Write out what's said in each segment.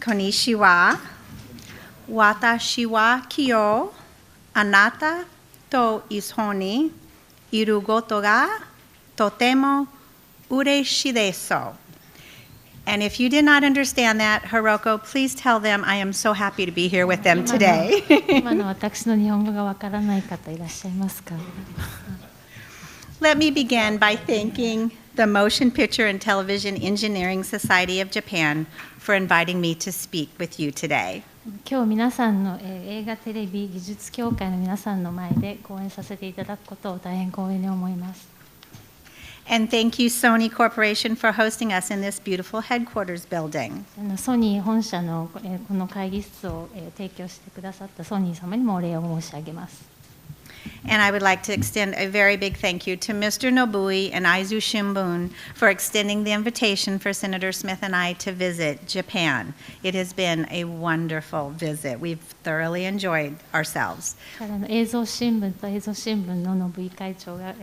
こんにちは。私は今日あなたと一緒にいることがとても嬉しいです。And if you did not understand that, Hiroko, please tell them I am so happy to be here with them today. 今の私の日本語がわからない方いらっしゃいますか？ Let me begin by thanking the Motion Picture and Television Engineering Society of Japan for inviting me to speak with you today. 今日皆さんの映画テレビ技術協会の皆さんの前で講演させていただくことを大変光栄に思います。And thank you, Sony Corporation, for hosting us in this beautiful headquarters building. ソニー本社のこの会議室を提供してくださったソニー様にもお礼を申し上げます。And I would like to extend a very big thank you to Mr. Nobui and Aizu Shimbun for extending the invitation for Senator Smith and I to visit Japan. It has been a wonderful visit. We've thoroughly enjoyed ourselves. 映像新聞と映像新聞のNobui会長が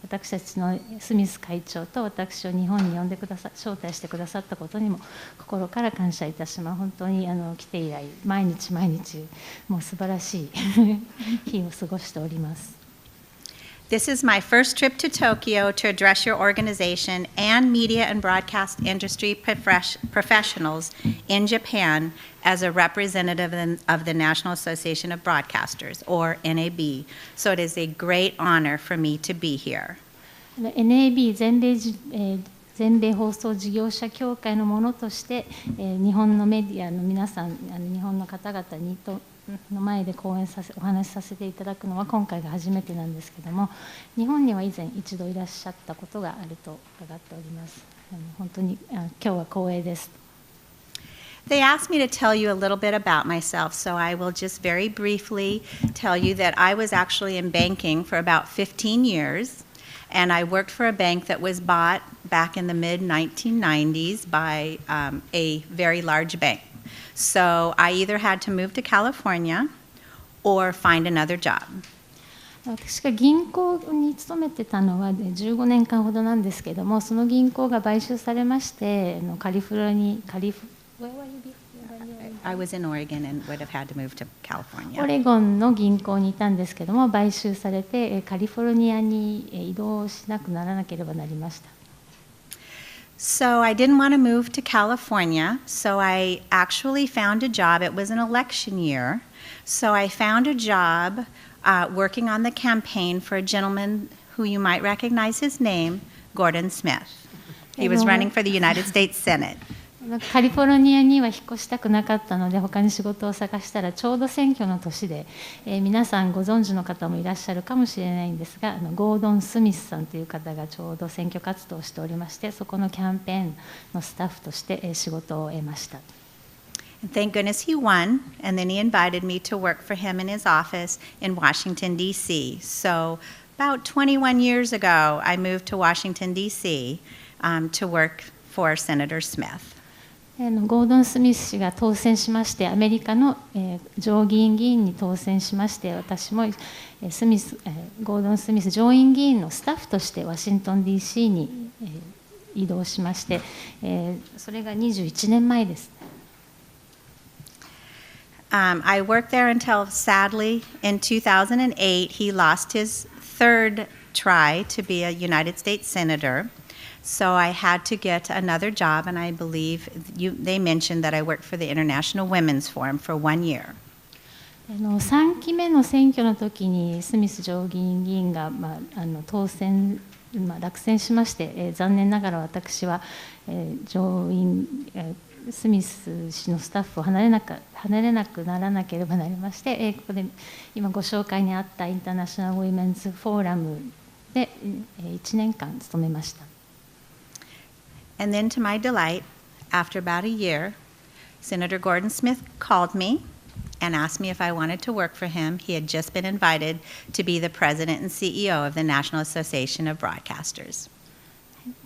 私たちのスミス会長と私を日本に招待してくださったことにも心から感謝いたします。本当に来て以来毎日もう素晴らしい日を過ごしております。This is my first trip to Tokyo to address your organization and media and broadcast industry professionals in Japan as a representative of the National Association of Broadcasters, or NAB. So it is a great honor for me to be here. NAB 全米放送事業者協会のものとして、日本のメディアの皆さん、日本の方々の前でお話しさせていただくのは今回が初めてなんですけども、日本には以前一度いらっしゃったことがあると伺っております。本当に今日は光栄です。They asked me to tell you a little bit about myself, so I will just very briefly tell you that I was actually in banking for about 15 years, and I worked for a bank that was bought back in the mid-1990s by a very large bank. So I either had to move to California or find another job. 私が銀行に勤めてたのは15年間ほどなんですけども、その銀行が買収されまして、I was in Oregon and would have had to move to California. オレゴンの銀行にいたんですけども、買収されてカリフォルニアに移動しなくならなければなりました。So I didn't want to move to California, so I actually found a job. It was an election year, so I found a job working on the campaign for a gentleman who you might recognize his name, Gordon Smith. He was running for the United States Senate. カリフォルニアには引っ越したくなかったので他に仕事を探したらちょうど選挙の年で、皆さんご存知の方もいらっしゃるかもしれないんですが、ゴードン・スミスさんという方がちょうど選挙活動をしておりまして、そこのキャンペーンのスタッフとして仕事を得ました。Thank goodness he won, and then he invited me to work for him in his office in Washington, D.C. So about 21 years ago, I moved to Washington, D.C. To work for Senator Smith. ゴードン・スミス氏が当選しまして、アメリカの上議院議員に当選しまして、私もゴードン・スミス上院議員のスタッフとしてワシントン DC に移動しまして、それが21年前です。I worked there until, sadly, in 2008, he lost his third try to be a United States Senator. So I had to get another job, and I believe they mentioned that I worked for the International Women's Forum for 1 year. 3期目の選挙の時にスミス上議院議員が、落選しまして、残念ながら私は、上院スミス氏のスタッフを離れなくならなければなりまして、ここで今ご紹介にあったインターナショナル・ウィメンズ・フォーラムで1年間勤めました。And then, to my delight, after about a year, Senator Gordon Smith called me and asked me if I wanted to work for him. He had just been invited to be the president and CEO of the National Association of Broadcasters.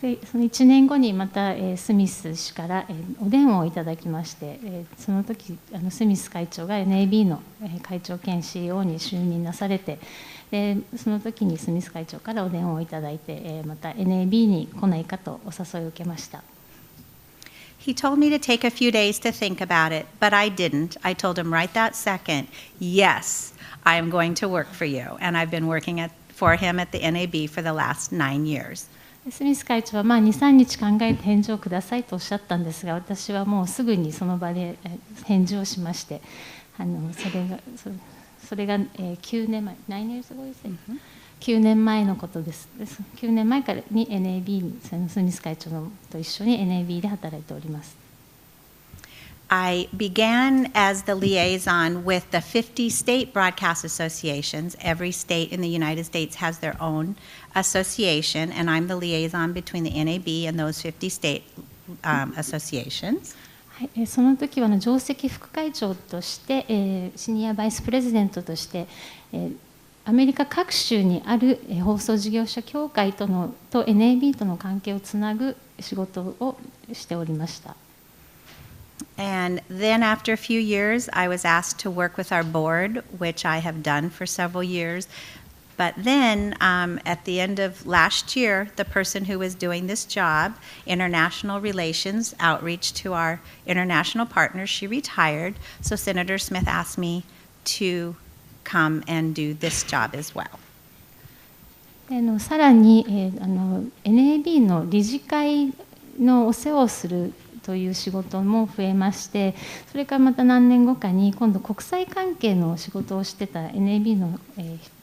でその1年後にまたスミス氏からお電話をいただきまして、その時スミス会長が NAB の会長兼 CEO に就任なされて、でその時にスミス会長からお電話をいただいて、また NAB に来ないかとお誘いを受けました。He told me to take a few days to think about it, but I didn't. I told him right that second, yes, I am going to work for you. And I've been working for him at the NAB for the last 9 years. スミス会長は2、3日考えて返事をくださいとおっしゃったんですが、私はもうすぐにその場で返事をしまして、それが9年前、9 years agoですね。9年前のことです。9年前からに NAB にスミス会長と一緒に NAB で働いております。I began as the liaison with the 50 state broadcast associations. Every state in the United States has their own association, and I'm the liaison between the NAB and those 50 state associations. はい、その時は上席副会長として、シニアバイスプレジデントとして、アメリカ各州にある放送事業者協会とNAB との関係をつなぐ仕事をしておりました。And then after a few years, I was asked to work with our board, which I have done for several years. But then at the end of last year, the person who was doing this job, international relations, outreach to our international partners, she retired. So Senator Smith asked me to come and do this job as well. さらに、NAB の理事会のお世話をするという仕事も増えまして、それからまた何年後かに今度国際関係の仕事をしてた NAB の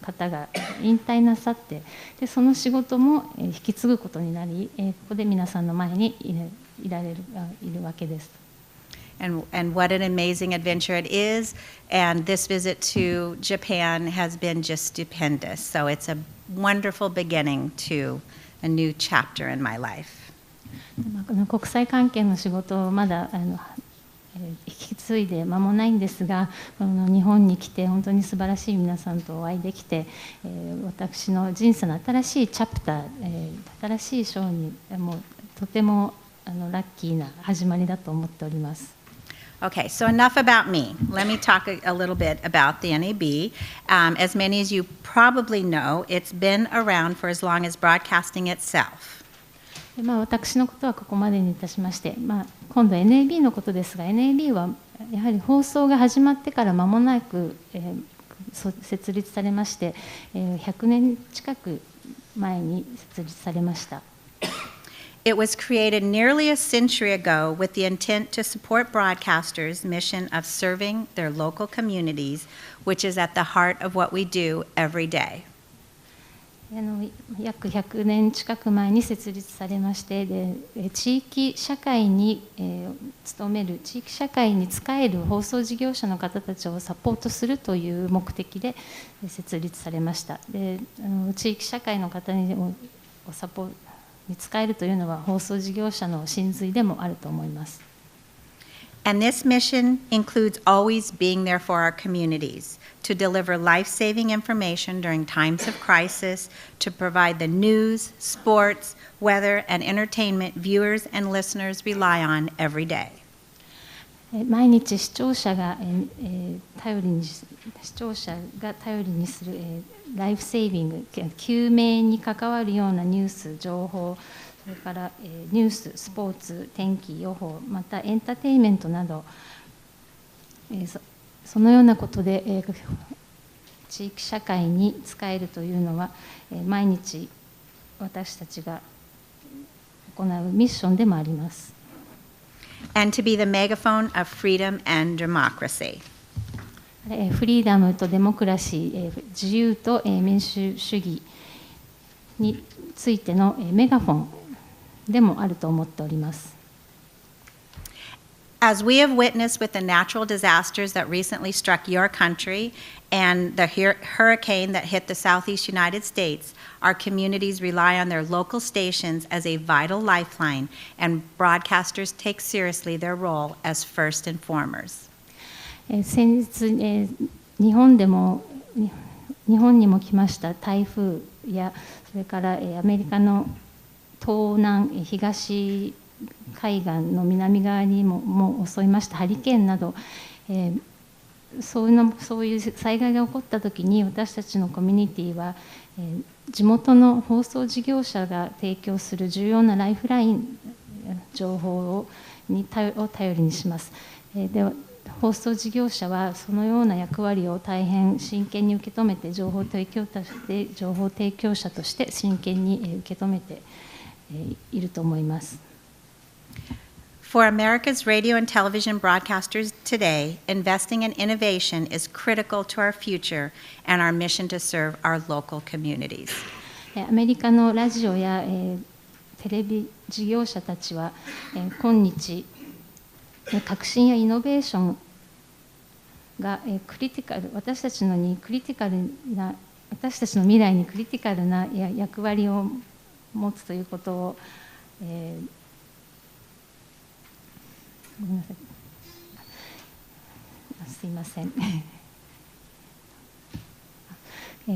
方が引退なさって、でその仕事も引き継ぐことになり、ここで皆さんの前にいるわけです。And what an amazing adventure it is. And this visit to Japan has been just stupendous. So it's a wonderful beginning to a new chapter in my life. 国際関係の仕事をまだ引き継いで間もないんですが、日本に来て本当に素晴らしい皆さんとお会いできて、私の人生の新しいチャプター、新しい章にもうとてもラッキーな始まりだと思っております。Okay, so enough about me. Let me talk a little bit about the NAB. As many as you probably know, it's been around for as long as broadcasting itself. 私のことはここまでにいたしまして、今度 NAB のことですが、NAB はやはり放送が始まってから間もなく、設立されまして、100年近く前に設立されました。It was created nearly a century ago with the intent to support broadcasters' mission of serving their local communities, which is at the heart of what we do every day. 約100年近く前に設立されまして、地域社会に勤める、地域社会に仕える放送事業者の方たちをサポートするという目的で設立されました。で、地域社会の方にサポートに使えるというのは放送事業者の真髄でもあると思います。And this mission includes always being there for our communities, to deliver life-saving information during times of crisis, to provide the news, sports, weather, and entertainment viewers and listeners rely on every day. 毎日視聴者が頼りにするライフセービング、救命に関わるようなニュース、情報、それからニュース、スポーツ、天気予報、またエンターテインメントなど、そのようなことで地域社会に使えるというのは毎日私たちが行うミッションでもあります。And to be the megaphone of freedom and democracy. フリーダムとデモクラシー、自由と民主主義についてのメガフォンでもあると思っております。As we have witnessed with the natural disasters that recently struck your country and the hurricane that hit the southeast United States, our communities rely on their local stations as a vital lifeline, and broadcasters take seriously their role as first informers. 先日、日本にも来ました台風や、それからアメリカの東南、東海岸の南側にも襲いましたハリケーンなど、そういう災害が起こったときに私たちのコミュニティは、地元の放送事業者が提供する重要なライフライン情報を頼りにします。では放送事業者はそのような役割を大変真剣に受け止めて情報提供者として真剣に受け止めていると思います。For America's radio and television broadcasters today, investing in innovation is critical to our future and our mission to serve our local communities. アメリカのラジオやテレビ事業者たちは今日革新やイノベーションがクリティカル、私たちの未来にクリティカルな役割を持つということを、ごめんなさい、すいません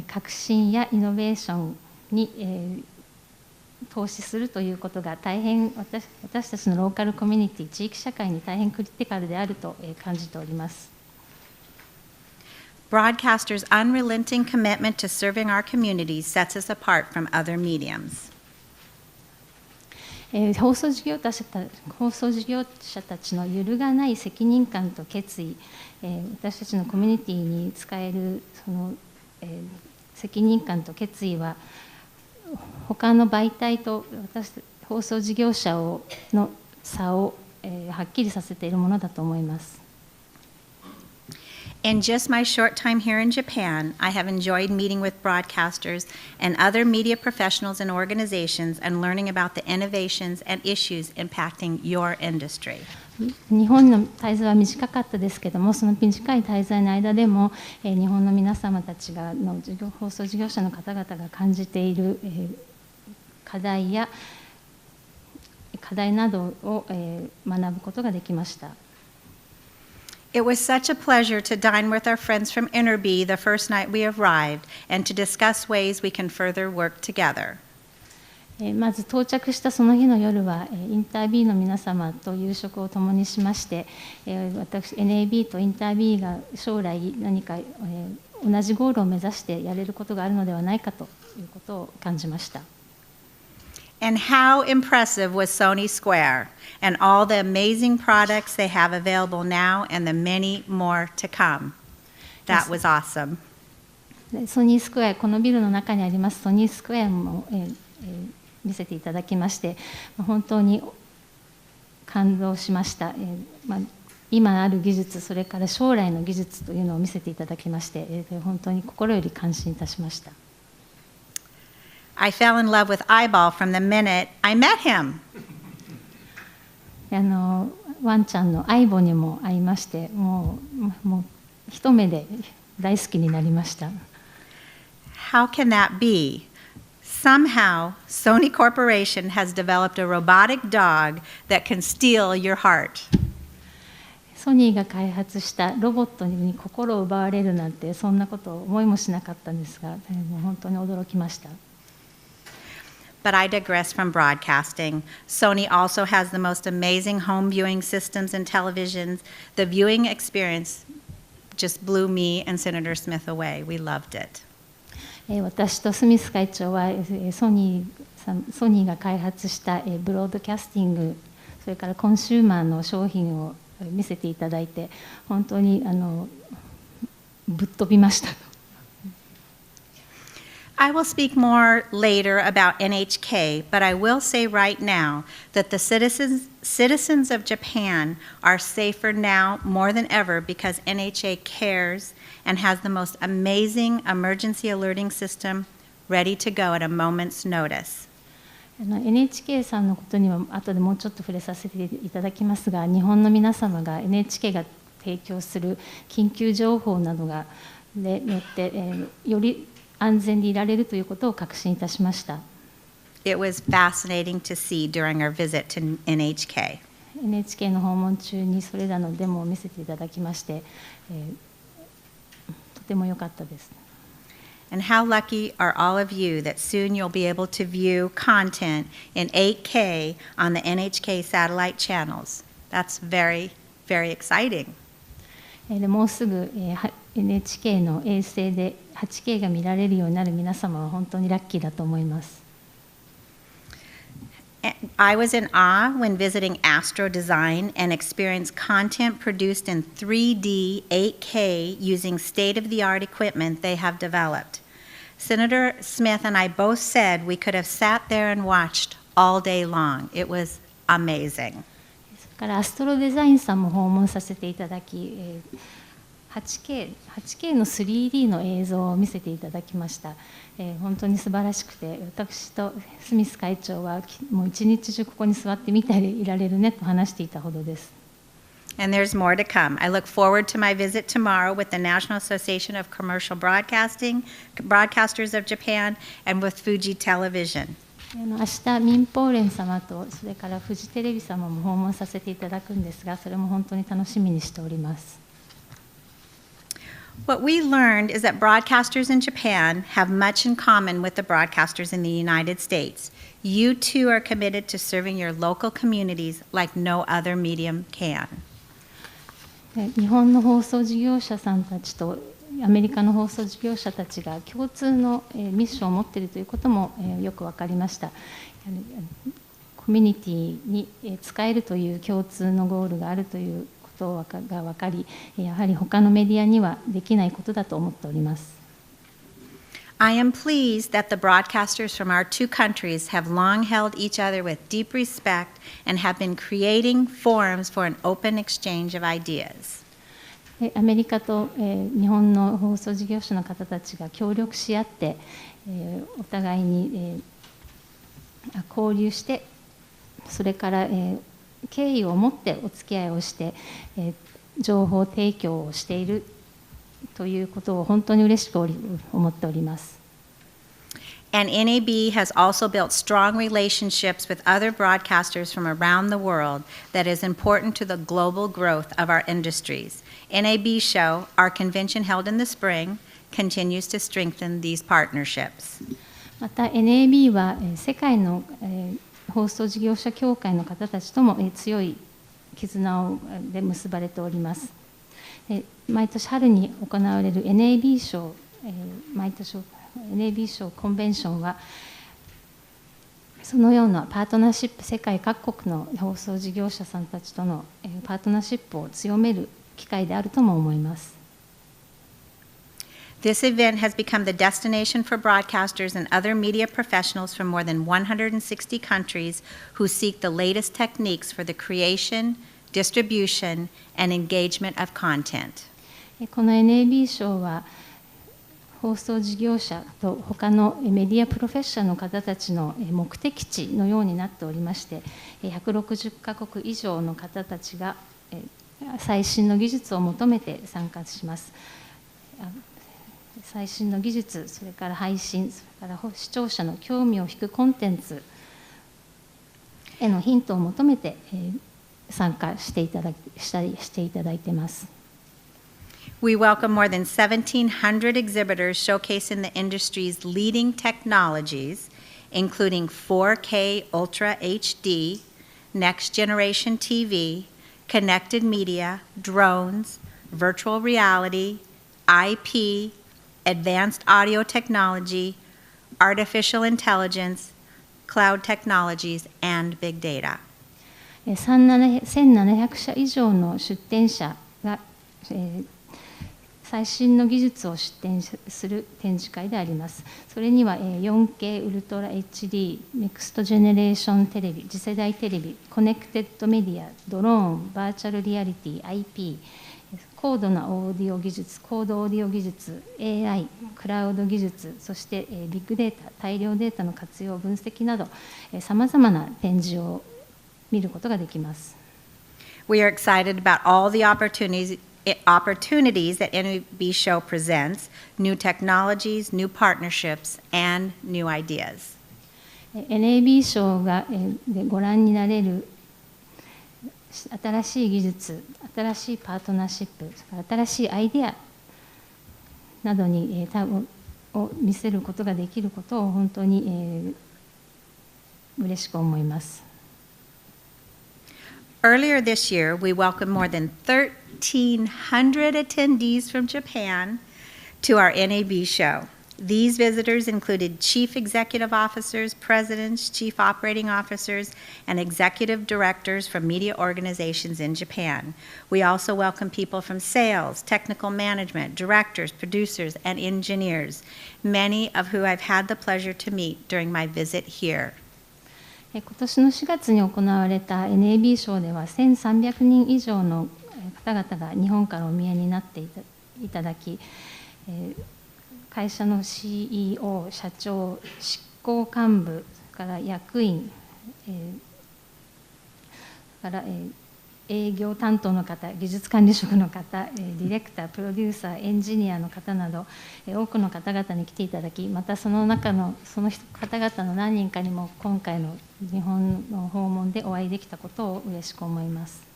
革新やイノベーションに、投資するということが大変私たちのローカルコミュニティ、地域社会に大変クリティカルであると感じております。Broadcasters' unrelenting commitment to serving our communities sets us apart from other mediums. 放送事業者たちの揺るがない責任感と決意、私たちのコミュニティに使えるその、責任感と決意は他の媒体と放送事業者の差を、はっきりさせているものだと思います。In just my short time here in Japan, I have enjoyed meeting with broadcasters and other media professionals and organizations and learning about the innovations and issues impacting your industry. 日本の滞在は短かったですけども、その短い滞在の間でも、日本の皆様たちの放送事業者の方々が感じている、課題などを、学ぶことができました。It was such a pleasure to dine with our friends from NAB the first night we arrived and to discuss ways we can further work together. まず到着したその日の夜はインタービーの皆様と夕食を共にしまして、私 NAB とインタービーが将来何か同じゴールを目指してやれることがあるのではないかということを感じました。And how impressive was Sony Square and all the amazing products they have available now and the many more to come. That was awesome. ソニースクエア、このビルの中にありますソニースクエアも、見せていただきまして本当に感動しました。今ある技術、それから将来の技術というのを見せていただきまして、本当に心より感心いたしました。I fell in love with Eyeball from the minute I met him. ワンちゃんのアイボにも会いまして、もう一目で大好きになりました。How can that be? Somehow, Sony Corporation has developed a robotic dog that can steal your heart. ソニーが開発したロボットに心を奪われるなんてそんなことを思いもしなかったんですが、もう本当に驚きました。But I digress from broadcasting. Sony also has the most amazing home viewing systems and televisions. The viewing experience just blew me and Senator Smith away. We loved it. 私とスミス会長はソニーが開発したブロードキャスティング、それからコンシューマーの商品を見せていただいて本当にぶっ飛びました。I will speak more later about NHK, but I will say right now that the citizens of Japan are safer now more than ever because NHK cares and has the most amazing emergency alerting system ready to go at a moment's notice. NHK さんのことには後でもうちょっと触れさせていただきますが、日本の皆様が NHK が提供する緊急情報などがでよって、より安全でいられるということを確信いたしました。It was fascinating to see during our visit to NHK. NHK の訪問中にそれらのデモを見せていただきまして、とても良かったです。And how lucky are all of you that soon you'll be able to view content in 8K on the NHK satellite channels. That's very, very exciting. もうすぐ NHK の衛星で 8K が見られるようになる皆様は本当にラッキーだと思います。I was in awe when visiting Astro Design and experienced content produced in 3D 8K using state-of-the-art equipment they have developed. Senator Smith and I both said we could have sat there and watched all day long. It was amazing. それからアストロデザインさんも訪問させていただき、8K の 3D の映像を見せていただきました。本当に素晴らしくて、私とスミス会長はもう一日中ここに座って見ていられるねと話していたほどです。And there's more to come. I look forward to my visit tomorrow with the National Association of Commercial Broadcasters of Japan and with Fuji Television. 明日民放連様とそれからフジテレビ様も訪問させていただくんですが、それも本当に楽しみにしております。What we learned is that broadcasters in Japan have much in common with the broadcasters in the United States. You too are committed to serving your local communities like no other medium can. 日本の放送事業者さんたちとアメリカの放送事業者たちが共通のミッションを持っているということもよく分かりました。コミュニティに使えるという共通のゴールがあるということが分かり、やはり他のメディアにはできないことだと思っております。I am pleased that the broadcasters from our two countries have long held each other with deep respect and have been creating forums for an open exchange of ideas. アメリカと日本の放送事業者の方たちが協力し合ってお互いに交流して、それから敬意を持ってお付き合いをして情報提供をしているということを本当に嬉しく思っております。And NAB has also built strong relationships with other broadcasters from around the world that is important to the global growth of our industries. NAB Show, our convention held in the spring, continues to strengthen these partnerships. また NAB は世界の放送事業者協会の方たちとも強い絆で結ばれております。毎年春に行われる NAB 賞、毎年 NAB 賞コンベンションはそのようなパートナーシップ、世界各国の放送事業者さんたちとのパートナーシップを強める機会であるとも思います。This event has become the destination for broadcasters and other media professionals from more than 160 countries who seek the latest techniques for the creation, distribution, and engagement of content. この NAB 賞は放送事業者と他のメディアプロフェッショナルの方たちの目的地のようになっておりまして、160カ国以上の方たちが最新の技術を求めて参加します。最新の技術、それから配信、それから視聴者の興味を引くコンテンツへのヒントを求めて参加していただいています。We welcome more than 1,700 exhibitors showcasing the industry's leading technologies, including 4K Ultra HD, next generation TV, connected media, drones, virtual reality, IP, advanced audio technology, artificial intelligence, cloud technologies, and big data. 1700社以上の出展者が最新の技術を出展する展示会であります。それには 4K ウルトラ HD、ネクストジェネレーションテレビ、次世代テレビ、コネクテッドメディア、ドローン、バーチャルリアリティ、IP、高度なオーディオ技術、高度オーディオ技術、AI、クラウド技術、そしてビッグデータ、大量データの活用、分析など、さまざまな展示を見ることができます。We are excited about all the opportunities that NAB Show presents, new technologies, new partnerships, and new ideas. NAB 賞でご覧になれる新しい技術、新しいパートナーシップ、新しいアイデアなどにを見せることができることを本当に嬉しく思います。Earlier this year, we welcomed more than 1,300 attendees from Japan to our NAB show. These visitors included chief executive officers, presidents, chief operating officers, and executive directors from media organizations in Japan. We also welcome people from sales, technical management, directors, producers, and engineers, many of who I've had the pleasure to meet during my visit here. 今年の4月に行われた NAB 賞では1300人以上の方々が日本からお見えになっていただき、会社の CEO、社長、執行幹部から役員、から営業担当の方、技術管理職の方、ディレクター、プロデューサー、エンジニアの方など、多くの方々に来ていただき、またその中のその方々の何人かにも今回の日本の訪問でお会いできたことを嬉しく思います。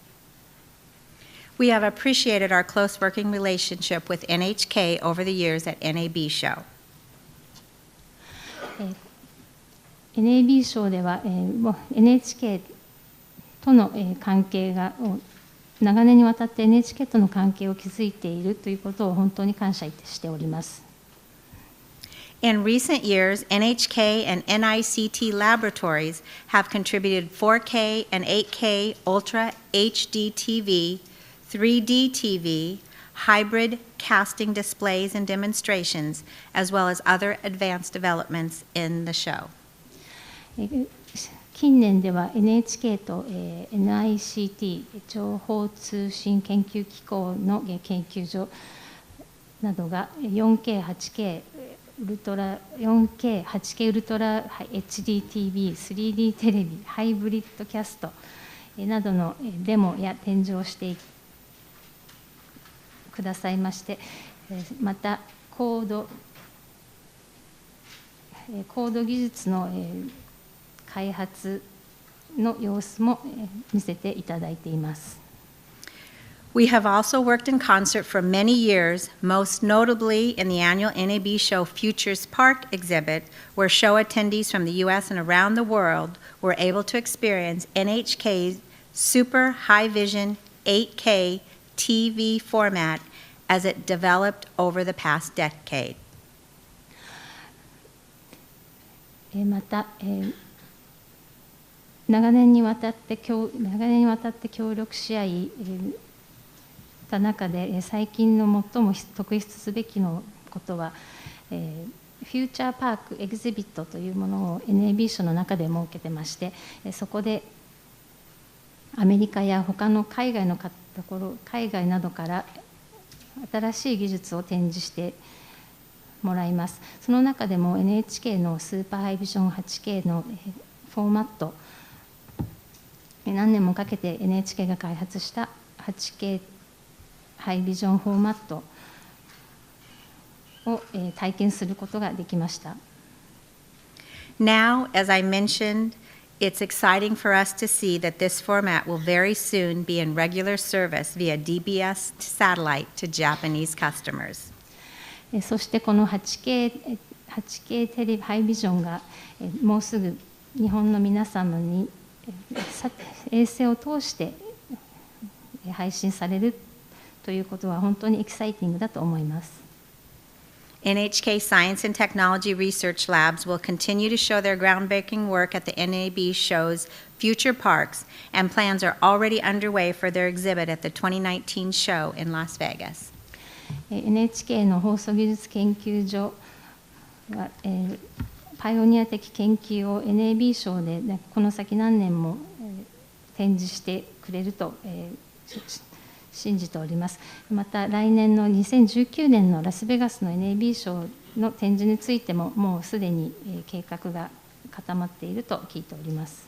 We have appreciated our close working relationship with NHK over the years at NAB Show. NAB 賞では、NHK との関係が長年にわたって NHK との関係を築いているということを本当に感謝しております。In recent years, NHK and NICT laboratories have contributed 4K and 8K Ultra HD TV, 3D TV, hybrid casting displays and demonstrations, as well as other advanced developments in the show. 近年では NHK と NICT 情報通信研究機構の研究所などが 4K、8K ウルトラ 4K、8K ウルトラ HDTV、3D テレビ、ハイブリッドキャストなどのデモや展示をしてくださいまして、またコード技術の開発の様子も見せていただいています。We have also worked in concert for many years, most notably in the annual NAB Show Futures Park exhibit, where show attendees from the U.S. and around the world were able to experience NHK's super high-vision 8K TV format as it developed over the past decade. また、長年にわたって協力し合いた中で、最近の最も特筆すべきのことは、フューチャーパークエグゼビットというものを NAB 賞の中で設けてまして、そこでアメリカや他の海外などから新しい技術を展示してもらいます。その中でも NHK のスーパーハイビジョン 8K のフォーマット、何年もかけて NHK が開発した 8K ハイビジョンフォーマットを体験することができました。Now, as I mentioned, it's exciting for us to see that this format will very soon be in regular service via DBS satellite to Japanese customers. そしてこの 8K テレビハイビジョンがもうすぐ日本の皆様に衛星を通して配信されるということは本当にエキサイティングだと思います。NHK Science and Technology Research Labs will continue to show their groundbreaking work at the NAB Show's Future Parks, and plans are already underway for their exhibit at the 2019 show in Las Vegas. NHK の放送技術研究所は、パイオニア的研究を NAB 賞で、この先何年も、展示してくれると、信じております。また来年の2019年のラスベガスの NAB 賞の展示についてももうすでに計画が固まっていると聞いております。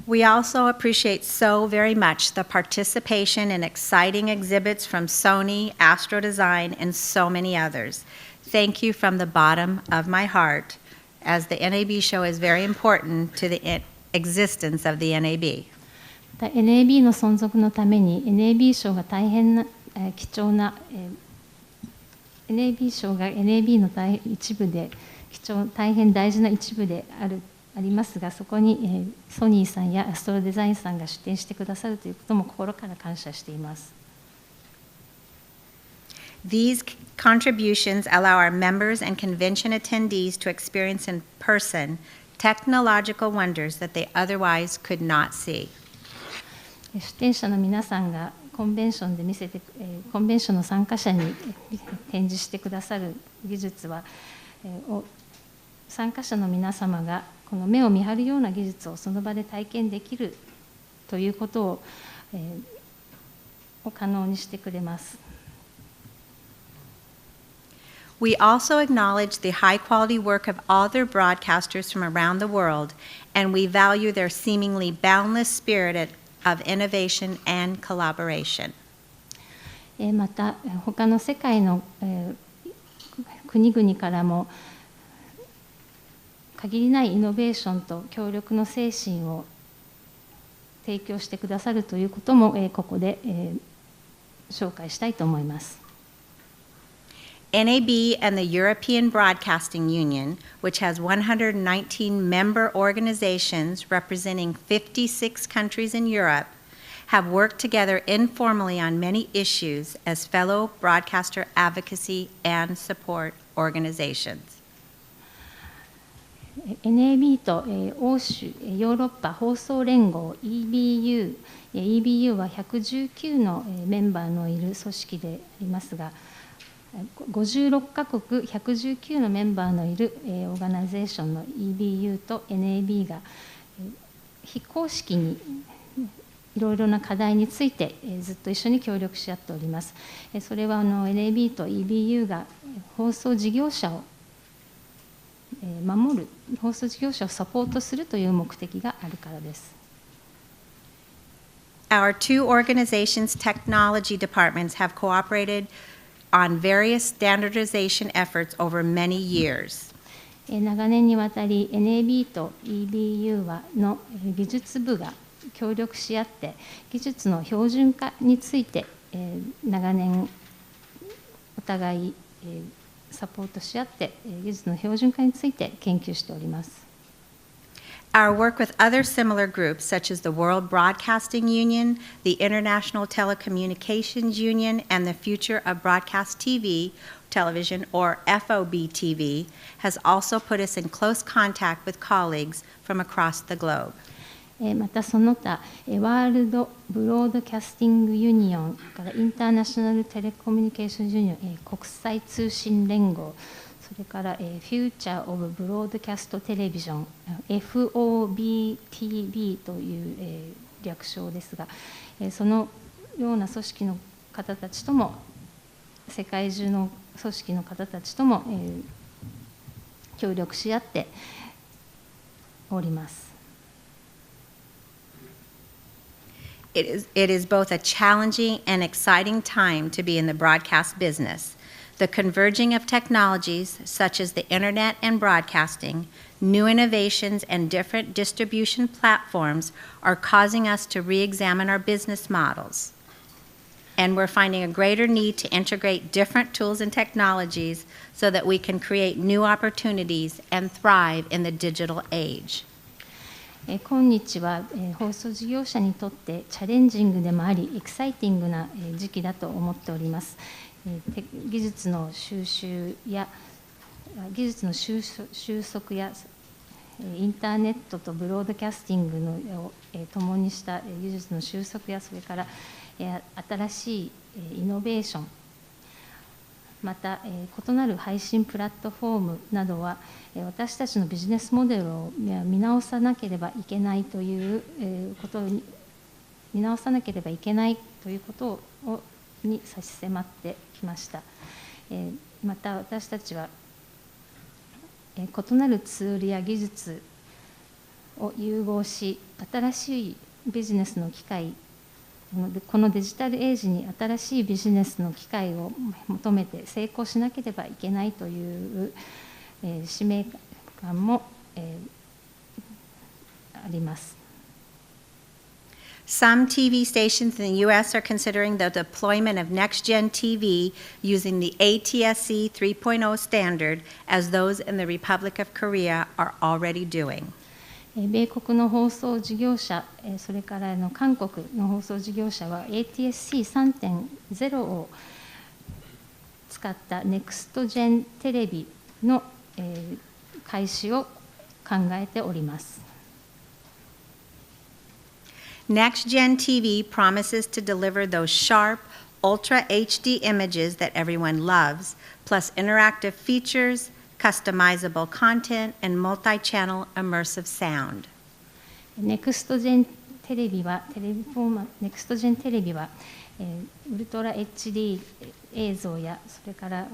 We also appreciate so very much the participation in exciting exhibits from Sony, Astro Design, and so many others. Thank you from the bottom of my heart, as the NAB show is very important to the existence of the NAB. NAB の存続のために NAB 賞が大変な貴重な NAB 賞が NAB の一部で大変大事な一部でありますが、そこにソニーさんやアストロデザインさんが出展してくださるということも心から感謝しています。These contributions allow our members and convention attendees to experience in person technological wonders that they otherwise could not see. 出展者の皆さんがコンベンションで見せて、コンベンションの参加者に展示してくださる技術は、参加者の皆様がこの目を見張るような技術をその場で体験できるということを、可能にしてくれます。We also acknowledge the high-quality work of other broadcasters from around the world, and we value their seemingly boundless spirit of innovation and collaboration. また、他の世界の国々からも限りないイノベーションと協力の精神を提供してくださるということも、ここで紹介したいと思います。NAB and the European Broadcasting Union, which has 119 member organizations representing 56 countries in Europe, have worked together informally on many issues as fellow broadcaster advocacy and support organizations. NAB と欧州ヨーロッパ放送連合 EBU は119のメンバーのいる組織でありますが、56カ国119のメンバーのいるオーガナイゼーションの EBU と NAB が非公式にいろいろな課題についてずっと一緒に協力し合っております。それはNAB と EBU が放送事業者を守る、放送事業者をサポートするという目的があるからです。Our two organizations' technology departments have cooperated on various standardization efforts over many years. 長年にわたり NAB と EBU の技術部が協力し合って技術の標準化について長年お互いサポートし合って技術の標準化について研究しております。Our work with other similar groups, such as the World Broadcasting Union, the International Telecommunications Union, and the Future of Broadcast Television, or FOB-TV, has also put us in close contact with colleagues from across the globe. またその他、ワールドブロードキャスティングユニオンからインターナショナルテレコミュニケーションユニオン、国際通信連合、それから、Future of Broadcast Television FOBTV という、略称ですが、そのような組織の方たちとも世界中の組織の方たちとも、協力し合っております。It is both a challenging and exciting time to be in the broadcast business. The converging of technologies such as the internet and broadcasting, new innovations and different distribution platforms are causing us to re-examine our business models. And we're finding a greater need to integrate different tools and technologies so that we can create new opportunities and thrive in the digital age. 今日は放送事業者にとってチャレンジングでもありエキサイティングな時期だと思っております。技術の収集や技術の収束やインターネットとブロードキャスティングを共にした技術の収束やそれから新しいイノベーションまた異なる配信プラットフォームなどは私たちのビジネスモデルを見直さなければいけないということに見直さなければいけないということに差し迫ってきました。また私たちは異なるツールや技術を融合し新しいビジネスの機会このデジタルエイジに新しいビジネスの機会を求めて成功しなければいけないという使命感もあります。Some TV stations in the U.S. are considering the deployment of next-gen TV using the ATSC 3.0 standard, as those in the Republic of Korea are already doing. 米国の放送事業者、それから韓国の放送事業者は ATSC 3.0 を使ったネクストジェンテレビの、開始を考えております。Next Gen TV promises to deliver those sharp, Ultra HD images that everyone loves, plus interactive features, customizable content, and multi-channel immersive sound. ネクストジェンテレビは、ネクストジェンテレビは、ウルトラ HD 映像や、それから、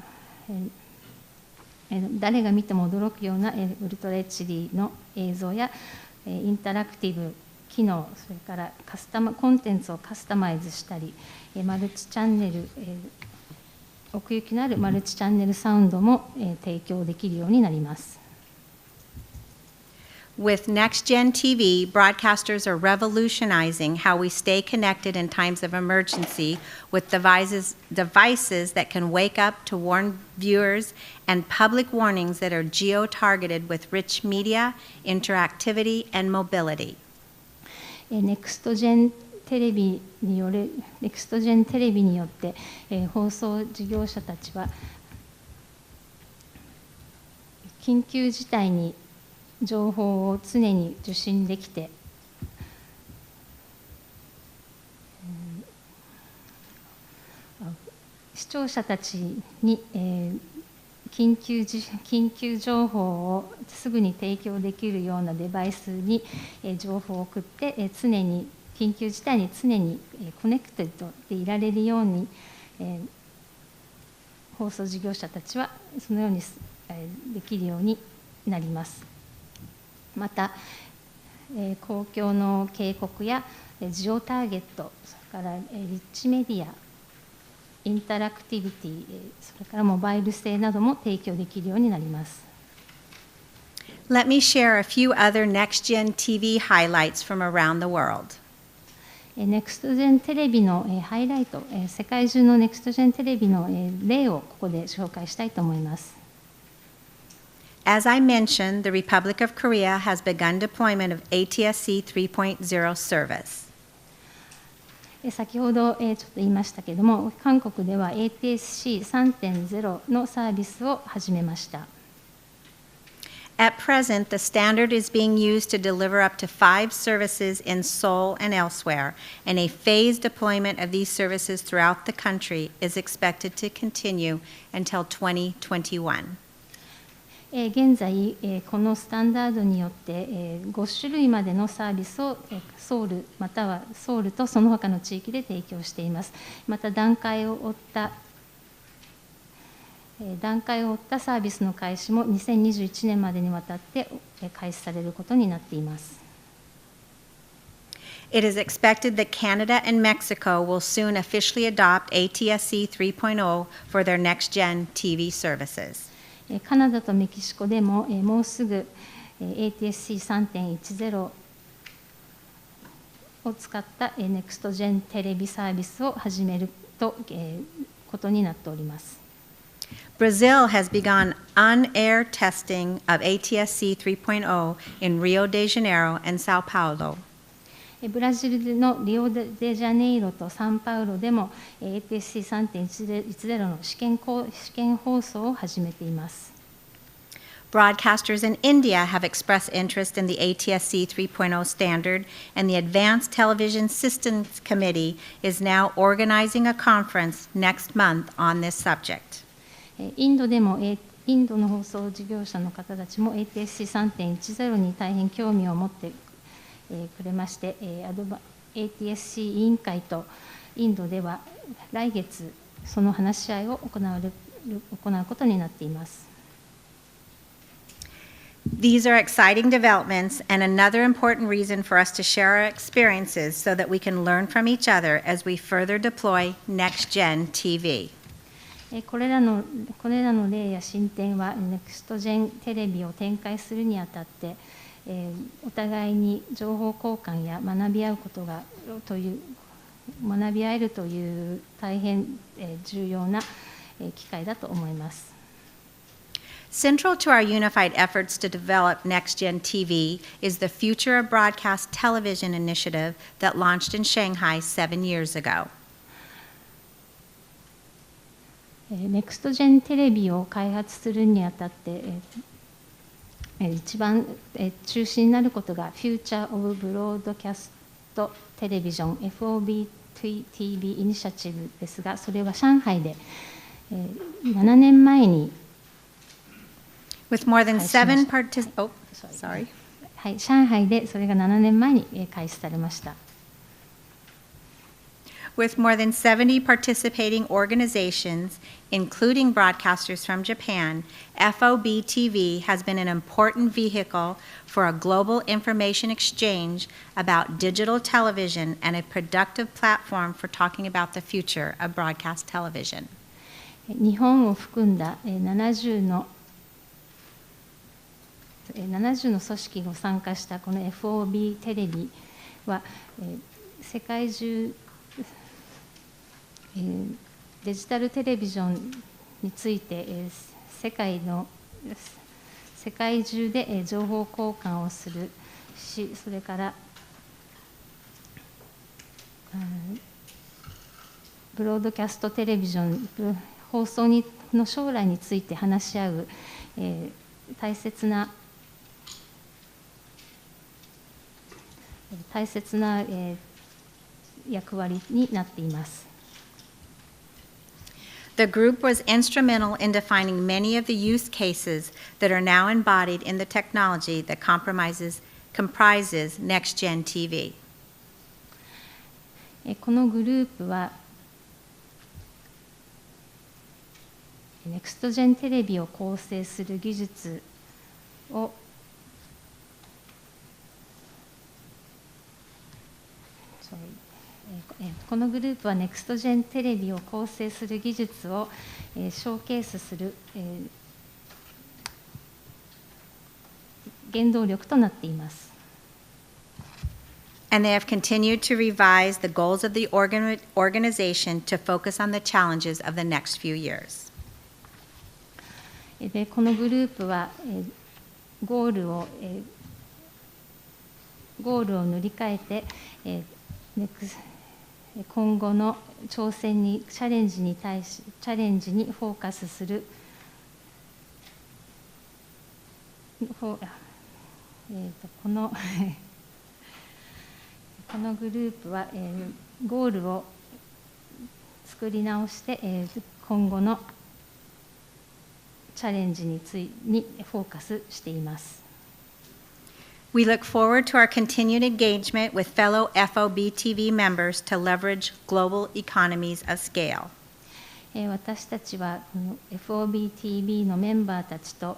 誰が見ても驚くようなウルトラ HD の映像や、インタラクティブ機能、それからコンテンツをカスタマイズしたり、マルチチャンネル、奥行きのあるマルチチャンネルサウンドも提供できるようになります。With Next Gen TV, broadcasters are revolutionizing how we stay connected in times of emergency with devices that can wake up to warn viewers and public warnings that are geo-targeted with rich media, interactivity, and mobility. ネクストジェンテレビによって、放送事業者たちは緊急事態に情報を常に受信できて、視聴者たちに、緊急情報をすぐに提供できるようなデバイスに、情報を送って、常に緊急事態に常にコネクテッドでいられるように、放送事業者たちはそのようにできるようになります。また、公共の警告やジオターゲット、それからリッチメディア、インタラクティビティ、それからモバイル性なども提供できるようになります。Let me share a few other Next Gen TV highlights from around the world. ネクストジェンテレビのハイライト、世界中のネクストジェンテレビの例をここで紹介したいと思います。As I mentioned, the Republic of Korea has begun deployment of ATSC 3.0 service. 先ほどちょっと言いましたけれども、韓国では ATSC 3.0 のサービスを始めました。At present, the standard is being used to deliver up to 5 services in Seoul and elsewhere, and a phased deployment of these services throughout the country is expected to continue until 2021. 現在、このスタンダードによって、5種類までのサービスをソウルまたはソウルとその他の地域で提供しています。また段階を追ったサービスの開始も2021年までにわたって開始されることになっています。It is expected that Canada and Mexico will soon officially adopt ATSC 3.0 for their next-gen TV services. カナダとメキシコでももうすぐ ATSC 3.10 を使ったネクストジェンテレビサービスを始めることになっております。Brazil has begun on-air testing of ATSC 3.0 in Rio de Janeiro and Sao Paulo. ブラジルのリオデジャネイロとサンパウロでも ATSC 3.10 の試験放送を始めています。Broadcasters in India have expressed interest in the ATSC 3.0 standard, and the Advanced Television Systems Committee is now organizing a conference next month on this subject. インドでもインドの放送事業者の方たちも ATSC 3.10 に大変興味を持ってくれまして、ATSC 委員会とインドでは来月その話し合いを行うことになっています。These are exciting developments and another important reason for us to share our experiences so that we can learn from each other as we further deploy next-gen TV. これらの例や進展はネクストジェンテレビを展開するにあたってお互いに情報交換や学び合えるという大変重要な機会だと思います。Central to our unified efforts to develop next-gen TV is the Future of Broadcast Television initiative that launched in Shanghai 7 years ago. ネクストジェンテレビを開発するにあたって、一番中心になることが Future of Broadcast Television FOBTV イニシアチブですが、それは上海で7年前にWith more than 7はい、上海でそれが7年前に開始されました。With more than 70 participating organizations, including broadcasters from Japan, FOB-TV has been an important vehicle for a global information exchange about digital television and a productive platform for talking about the future of broadcast television. 日本を含んだ70の組織が参加したこの FOB テレビは世界中デジタルテレビジョンについて世界中で情報交換をするし、それからブロードキャストテレビジョン放送の将来について話し合う大切な役割になっています。The group was instrumental in defining many of the use cases that are now embodied in the technology that comprises Next-Gen TV. このグループはネクストジェンテレビを構成する技術をこのグループはネクストジェンテレビを構成する技術をショーケースする原動力となっています。And they have continued to revise the goals of the organization to focus on the challenges of the next few years. でこのグループはゴールを塗り替えて今後の挑戦にチャレンジにフォーカスするこのグループはゴールを作り直して今後のチャレンジにフォーカスしています。We look forward to our continued engagement with fellow FOB-TV members to leverage global economies of scale. 私たちはこの FOB-TV のメンバーたちと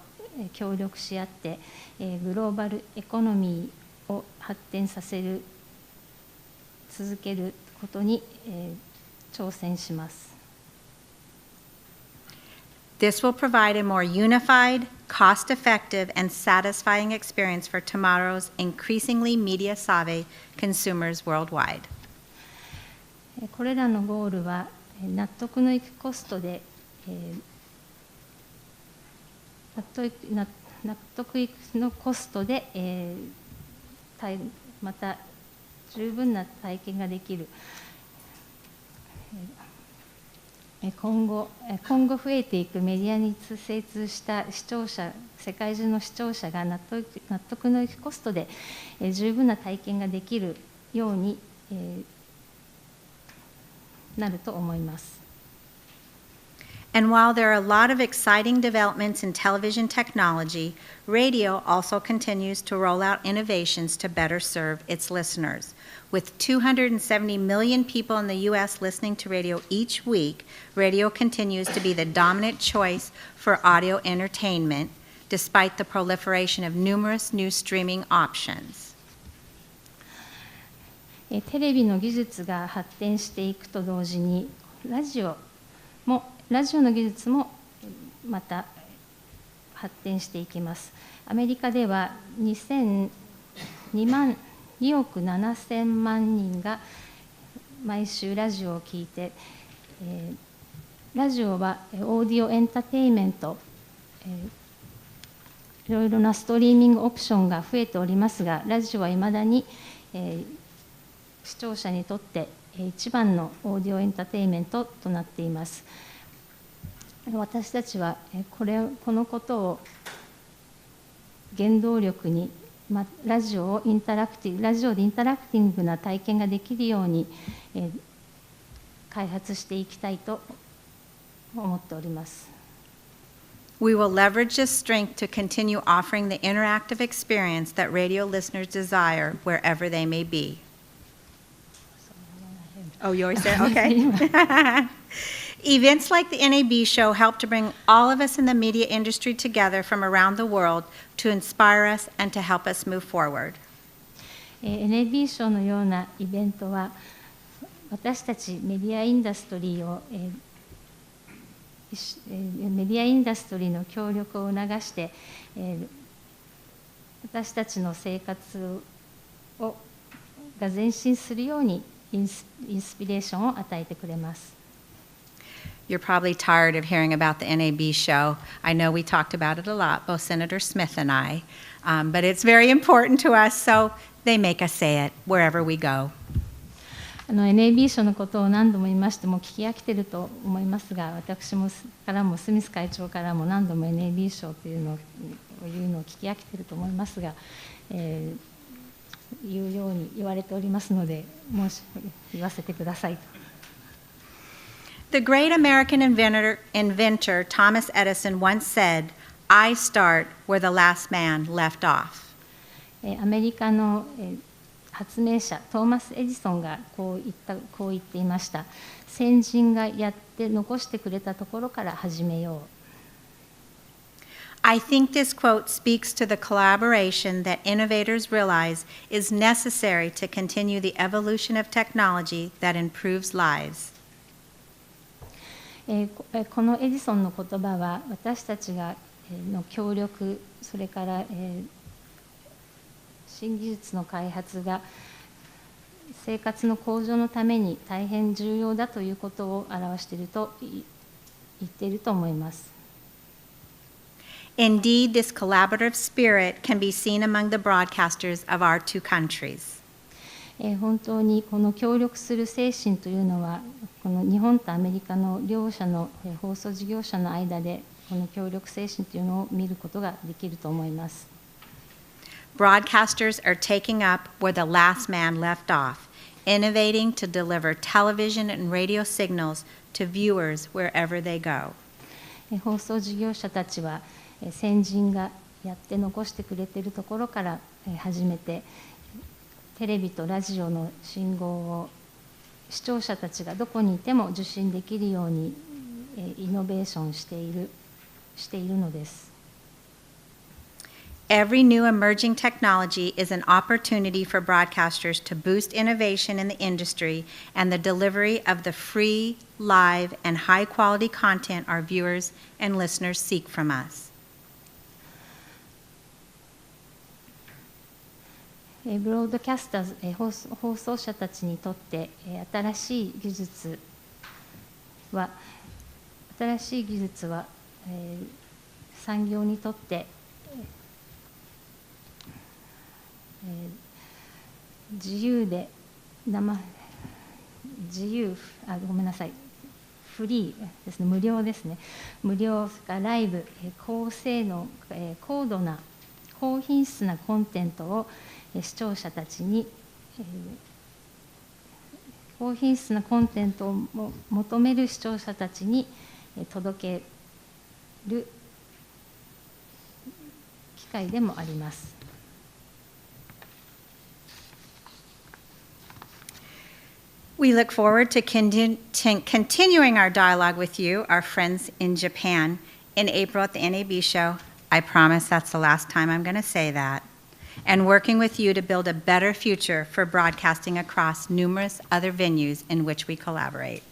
協力し合ってグローバルエコノミーを発展続けることに挑戦します。This will provide a more unified, cost-effective, and satisfying experience for tomorrow's increasingly media-savvy consumers worldwide. これらのゴールは納得のいくコストでまた十分な体験ができる今後増えていくメディアに精通した世界中の視聴者が納得のいくコストで十分な体験ができるようになると思います。And while there are a lot of exciting developments in television technology, radio also continues to roll out innovations to better serve its listeners. With 270 million people in the U.S. listening to radio each week, radio continues to be the dominant choice for audio entertainment, despite the proliferation of numerous new streaming options. テレビの技術が発展していくと同時に、ラジオの技術もまた発展していきます。アメリカでは2億7000万人が毎週ラジオを聞いて、ラジオはオーディオエンターテインメント、いろいろなストリーミングオプションが増えておりますが、ラジオはいまだに、視聴者にとって一番のオーディオエンターテインメントとなっています。私たちはこのことを原動力に、ラジオでインタラクティブな体験ができるように開発していきたいと思っております。We will leverage this strength to continue offering the interactive experience that radio listeners desire wherever they may be. Oh, yours there? Okay. Events like the NAB show help to bring all of us in the media industry together from around the world to inspire us and to help us move forward. NAB ショーのようなイベントは私たちメディアインダストリーの協力を促して、私たちの生活が前進するようにインスピレーションを与えてくれます。You're probably tired of hearing about the NAB show. I know we talked about it a lot, both Senator Smith and I, but it's very important to us, so they make us say it wherever we go. NAB 賞のことを何度も言いましても聞き飽きていると思いますが、私からもスミス会長からも何度も NAB 賞というのを聞き飽きていると思いますが、言うように言われておりますので、言わせてください。The great American inventor Thomas Edison once said, "I start where the last man left off." アメリカの発明者トーマス・エジソンがこう言っていました。先人がやって残してくれたところから始めよう。I think this quote speaks to the collaboration that innovators realize is necessary to continue the evolution of technology that improves lives. このエジソンの言葉は私たちがの協力、それから新技術の開発が生活の向上のために大変重要だということを表していると言っていると思います。Indeed, this collaborative spirit can be seen among the broadcasters of our two countries. 本当にこの協力する精神というのは、この日本とアメリカの両者の放送事業者の間で、この協力精神というのを見ることができると思います。Broadcasters are taking up where the last man left off, innovating to deliver television and radio signals to viewers wherever they go. 放送事業者たちは先人がやって残してくれているところから始めて、テレビとラジオの信号を視聴者たちがどこにいても受信できるようにイノベーションしているのです。Every new emerging technology is an opportunity for broadcasters to boost innovation in the industry and the delivery of the free, live, and high-quality content our viewers and listeners seek from us. ブロードキャスターズ、放送者たちにとって新しい技術は産業にとってフリーですね、無料ですね、無料かライブ、高性能、高度な高品質なコンテンツを視聴者たちに、高品質なコンテンツを求める視聴者たちに届ける機会でもあります。We look forward to continuing our dialogue with you, our friends in Japan, in April at the NAB show. I promise that's the last time I'm going to say that. And working with you to build a better future for broadcasting across numerous other venues in which we collaborate.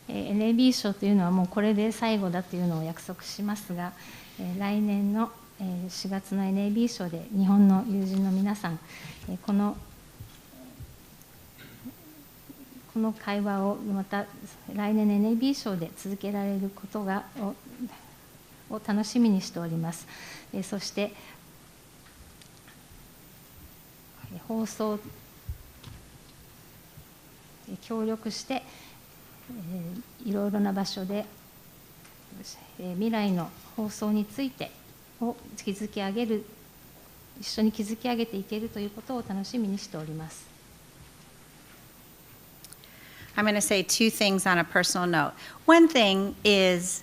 NAB 賞というのはもうこれで最後だというのを約束しますが、来年の4月の NAB 賞で日本の友人の皆さん、この会話をまた来年の NAB 賞で続けられることを楽しみにしております。そして放送協力していろいろな場所で未来の放送についてを築き上げる、一緒に築き上げていけるということを楽しみにしております。I'm going to say two things on a personal note. One thing is,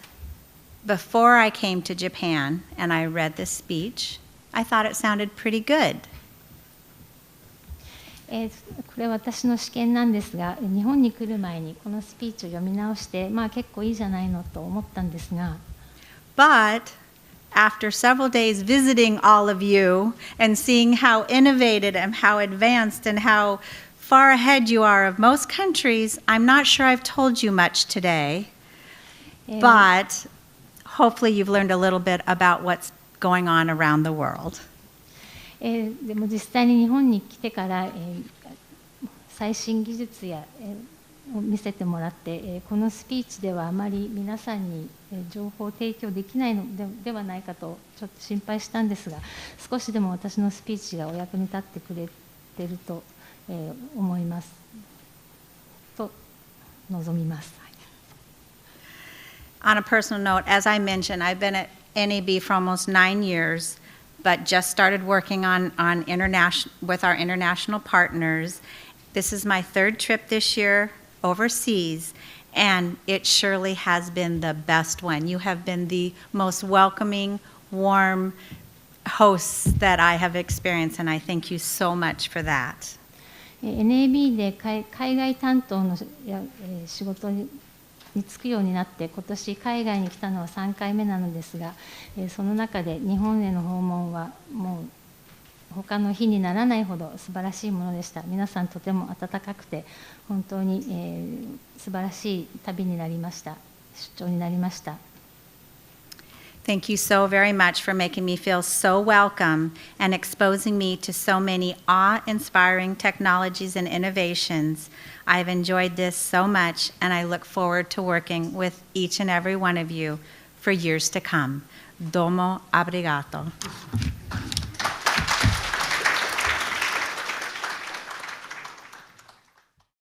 before I came to Japan and I read this speech, I thought it sounded pretty good. これは私の試験なんですが、日本に来る前にこのスピーチを読み直して、結構いいじゃないのと思ったんですが、But after several days visiting all of you and seeing how innovative and how advanced and how far ahead you are of most countries, I'm not sure I've told you much today, but hopefully you've learned a little bit about what's going on around the world. でも実際に日本に来てから、最新技術や、を見せてもらって、このスピーチではあまり皆さんに情報を提供できないの ではないかとちょっと心配したんですが、少しでも私のスピーチがお役に立ってくれていると、思いますと望みます。On a personal note, as I mentioned, I've been at NAB for almost 9 years, but just started working on international with our international partners. This is my third trip this year overseas, and it surely has been the best one. You have been the most welcoming, warm hosts that I have experienced, and I thank you so much for that. NAB で海外担当の仕事に就くようになって、今年海外に来たのは3回目なのですが、その中で日本への訪問はもう他の日にならないほど素晴らしいものでした。皆さんとても温かくて本当に、素晴らしい旅になりました。出張になりました。Thank you so very much for making me feel so welcome and exposing me to so many awe-inspiring technologies and innovations. I've enjoyed this so much, and I look forward to working with each and every one of you for years to come. Domo arigato.